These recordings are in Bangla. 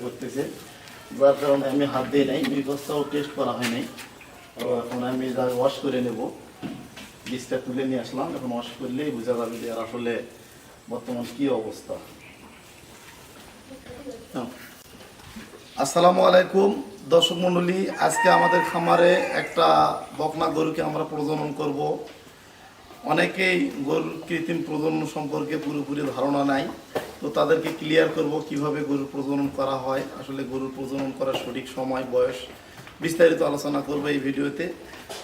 করতেছে, যার কারণে আমি হাত দিই নাই, মিউকাসটাও টেস্ট করা হয় নাই। তো এখন আমি যা ওয়াশ করে নেব, বীজটা তুলে নিয়ে আসলাম, এখন ওয়াশ করলেই বোঝা যাবে যে আর আসলে বর্তমান কি অবস্থা। আসসালামু আলাইকুম দর্শক মণ্ডলী, আজকে আমাদের খামারে একটা বকনা গরুকে আমরা প্রজনন করব। অনেকেই গরুর কৃত্রিম প্রজনন সম্পর্কে পুরোপুরি ধারণা নাই, তো তাদেরকে ক্লিয়ার করব কিভাবে গরুর প্রজনন করা হয়, আসলে গরুর প্রজনন করার সঠিক সময়, বয়স বিস্তারিত আলোচনা করব এই ভিডিওতে।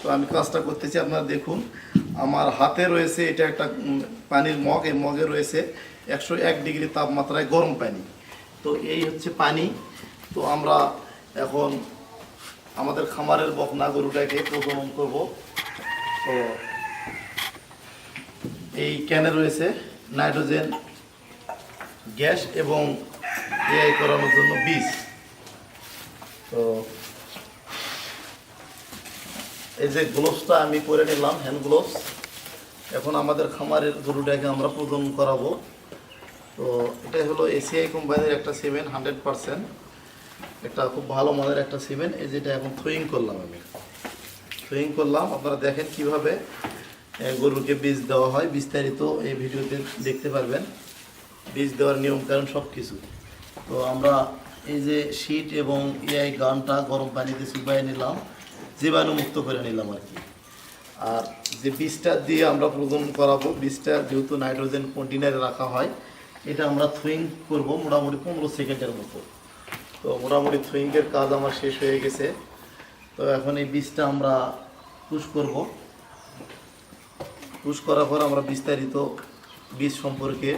তো আমি কাজটা করতেছি, আপনারা দেখুন আমার হাতে রয়েছে এটা একটা পানির মগ, এই মগে রয়েছে 101 ডিগ্রি তাপমাত্রায় গরম পানি। তো এই হচ্ছে পানি। তো আমরা এখন আমাদের খামারের বকনা গরুটাকে প্রজনন করব। তো এই ক্যানে রয়েছে নাইট্রোজেন গ্যাস এবং এআই করানোর জন্য বীজ। তো এই যে গ্লোভসটা আমি পরে নিলাম, হ্যান্ড গ্লোভস। এখন আমাদের খামারের গরুটাকে আমরা প্রজনন করাবো। তো এটা হলো এসিআই কোম্পানির একটা সিমেন্ট, 100%, একটা খুব ভালো মানের একটা সিমেন্ট। এই যেটা এখন থ্রোয়িং করলাম, আমি থ্রোয়িং করলাম। আপনারা দেখেন কিভাবে গরুকে বীজ দেওয়া হয়, বিস্তারিত এই ভিডিওতে দেখতে পারবেন, বীজ দেওয়ার নিয়ম কারণ সব কিছু। তো আমরা এই যে শীট এবং এআই গানটা গরম পানিতে চুবাই নিলাম, জীবাণুমুক্ত করে নিলাম আর কি। আর যে বীজটা দিয়ে আমরা প্রজনন করাবো, বীজটা যেহেতু নাইট্রোজেন কন্টেনারে রাখা হয়, এটা আমরা থ্রোয়িং করব মোটামুটি 15 সেকেন্ডের মতো। তো মোটামুটি থ্রোয়িংয়ের কাজ আমার শেষ হয়ে গেছে। তো এখন এই বীজটা আমরা পুশ করব। পুশ করার পর আমরা বিস্তারিত বীজ সম্পর্কে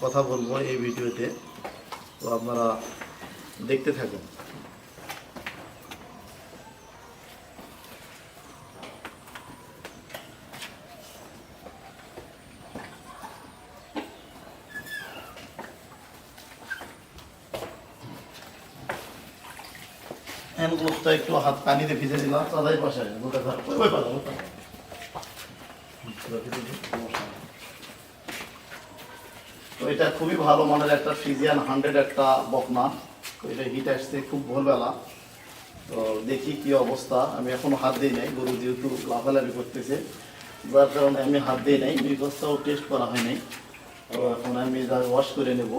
কথা বলবো এই ভিডিওতে। তো আপনারা দেখতে থাকুন। হ্যান্ড গ্লোভসটা একটু হাত পানিতে ভিজে দিলাম, চাঁদাই পাশে গোটা ঘর ওই পালা। তো এটা খুবই ভালো মানের একটা ফ্রিজিয়ান 100 একটা বকনা। তো এটা হিট আসছে খুব ভোরবেলা। তো দেখি কি অবস্থা। আমি এখনো হাত দিই নাই, গরু যেহেতু লাফালাফি করতেছে, যার কারণে আমি হাত দিই নাই, মিউকাসটাও টেস্ট করা হয় নাই। তো এখন আমি যা ওয়াশ করে নেব,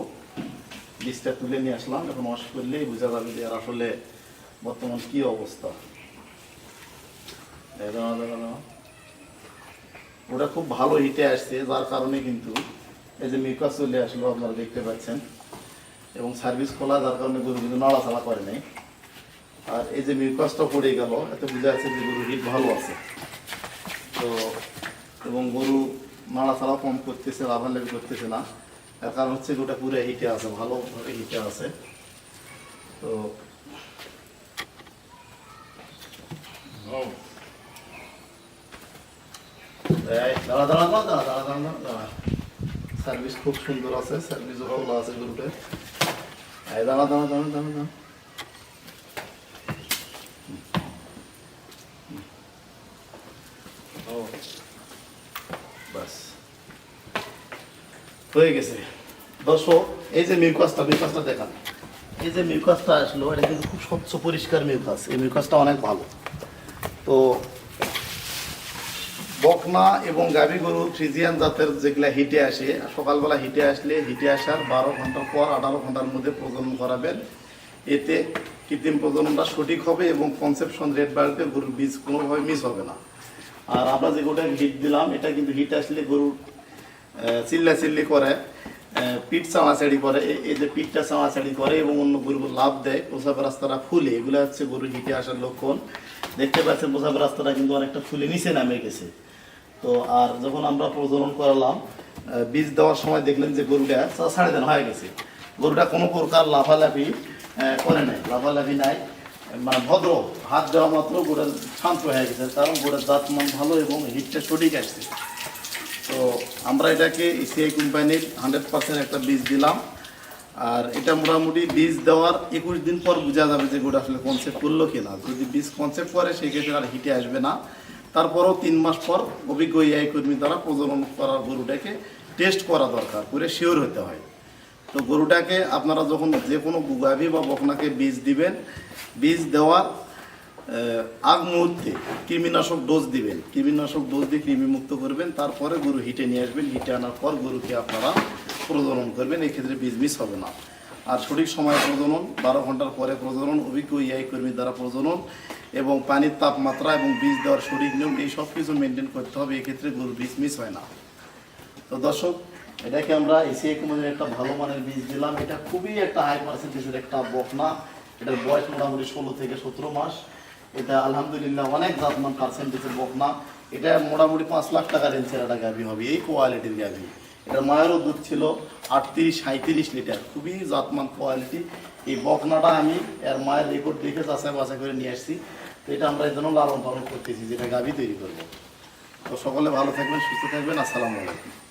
বীজটা তুলে নিয়ে আসলাম, এখন ওয়াশ করলেই বোঝা যাবে যে আর আসলে বর্তমান কি অবস্থা। ওটা খুব ভালো হিটে আসছে, যার কারণে কিন্তু এই যে মিউকাস চলে আসলো, আপনারা দেখতে পাচ্ছেন, এবং সার্ভিস খোলা, যার কারণে গরু কিন্তু নাড়াচাড়া করে নাই। আর এই যে মিউকাসটা পড়ে গেল, এতে বোঝা যাচ্ছে যে গরু হিট ভালো আছে। তো এবং গরু নাড়াচাড়া কম করতেছে, লাভালাভি করতেছে না, তার কারণ হচ্ছে গরুটা পুরো হিটে আছে, ভালোভাবে হিটে আছে। তো দাঁড়া দাঁড়া দাঁড়া দাঁড়া দাঁড়া দাঁড়া দাঁড়া, সার্ভিস খুব সুন্দর আছে, সার্ভিসও ভালো আছে গরুটা। দাঁড়া দাঁড়া দাঁড়া দাঁড়া দাঁড়া, বাস হয়ে গেছে। দর্শক, এই যে মিউকাসটা দেখান, এই যে মিউকাসটা আসলো, এটা কিন্তু খুব স্বচ্ছ পরিষ্কার মিউকাস। এই মিউকাসটা অনেক ভালো। তো বকনা এবং গাভী গরু ফ্রিজিয়ান জাতের যেগুলা হিটে আসে, সকালবেলা হিটে আসলে হিটে আসার 12 ঘন্টার পর 18 ঘন্টার মধ্যে প্রজনন করাবেন। এতে কৃত্রিম প্রজননটা সঠিক হবে এবং কনসেপশন রেট বাড়বে, গরুর বীজ কোনোভাবে মিস হবে না। আর আমরা যে গরুটাকে হিট দিলাম, এটা কিন্তু হিট আসলে গরু চিল্লাচিল্লি করে, পিঠ চাঁড়াচাড়ি করে, এই যে পিঠটা চাঁড়াচাড়ি করে এবং অন্য গরু লাভ দেয়, প্রসাবের রাস্তাটা ফুলে, এগুলো হচ্ছে গরুর হিটে আসার লক্ষণ। দেখতে পাচ্ছেন প্রসাবের রাস্তাটা কিন্তু অনেকটা ফুলে নিচে নামে গেছে। তো আর যখন আমরা প্রজনন করালাম, বীজ দেওয়ার সময় দেখলেন যে গরুটা সাড়ে দিন হয়ে গেছে, গরুটা কোনো প্রকার লাফালাফি করে নাই, লাফালাফি নাই, মানে ভদ্র, হাত দেওয়া মাত্র গরুটা শান্ত হয়ে গেছে, কারণ গরুর জাত মান ভালো এবং হিটটা সঠিক আসছে। তো আমরা এটাকে এসিআই কোম্পানির 100% একটা বীজ দিলাম। আর এটা মোটামুটি বীজ দেওয়ার 21 দিন পর বোঝা যাবে যে গরুটা আসলে কনসেপ্ট করলো কিনা। যদি বীজ কনসেপ্ট করে সেই ক্ষেত্রে আর হিটে আসবে না। তারপরও 3 মাস পর অভিজ্ঞ এআই কর্মী দ্বারা প্রজনন করার গরুটাকে টেস্ট করা দরকার, করে শিওর হতে হয়। তো গরুটাকে আপনারা যখন যে কোনো গাভী বা বকনাকে বীজ দিবেন, বীজ দেওয়ার আগ মুহূর্তে কৃমিনাশক ডোজ দিবেন, কৃমিনাশক ডোজ দিয়ে কৃমিমুক্ত করবেন, তারপরে গরু হিটে নিয়ে আসবেন। হিটে আনার পর গরুকে আপনারা প্রজনন করবেন, এই ক্ষেত্রে বীজ মিস হবে না। আর সঠিক সময়ে প্রজনন, 12 ঘন্টার পরে প্রজনন, অভিজ্ঞ ইয়াই কর্মীর দ্বারা প্রজনন এবং পানির তাপমাত্রা এবং বীজ দেওয়ার সঠিক নিয়ম, এই সব কিছু মেনটেন করতে হবে, এক্ষেত্রে গরুর বীজ মিস হয় না। তো দর্শক, এটাকে আমরা এসিআই কোম্পানির একটা ভালো মানের বীজ দিলাম। এটা খুবই একটা হাই পার্সেন্টেজের একটা বকনা, এটার বয়স মোটামুটি 16 থেকে 17 মাস। এটা আলহামদুলিল্লাহ অনেক জাতমান পার্সেন্টেজের বকনা। এটা মোটামুটি 5 লাখ টাকা রেঞ্জের একটা গাভী হবে, এই কোয়ালিটির গাভী। এটার মায়েরও দুধ ছিল 38-37 লিটার, খুবই জাতমান কোয়ালিটি। এই বকনাটা আমি এর মায়ের রেকর্ড দেখে যাচাই বাছাই করে নিয়ে আসছি। তো এটা আমরা এই জন্য লালন পালন করতেছি, যেটা গাভী তৈরি করবো। তো সকলে ভালো থাকবেন, সুস্থ থাকবেন। আসসালামু আলাইকুম।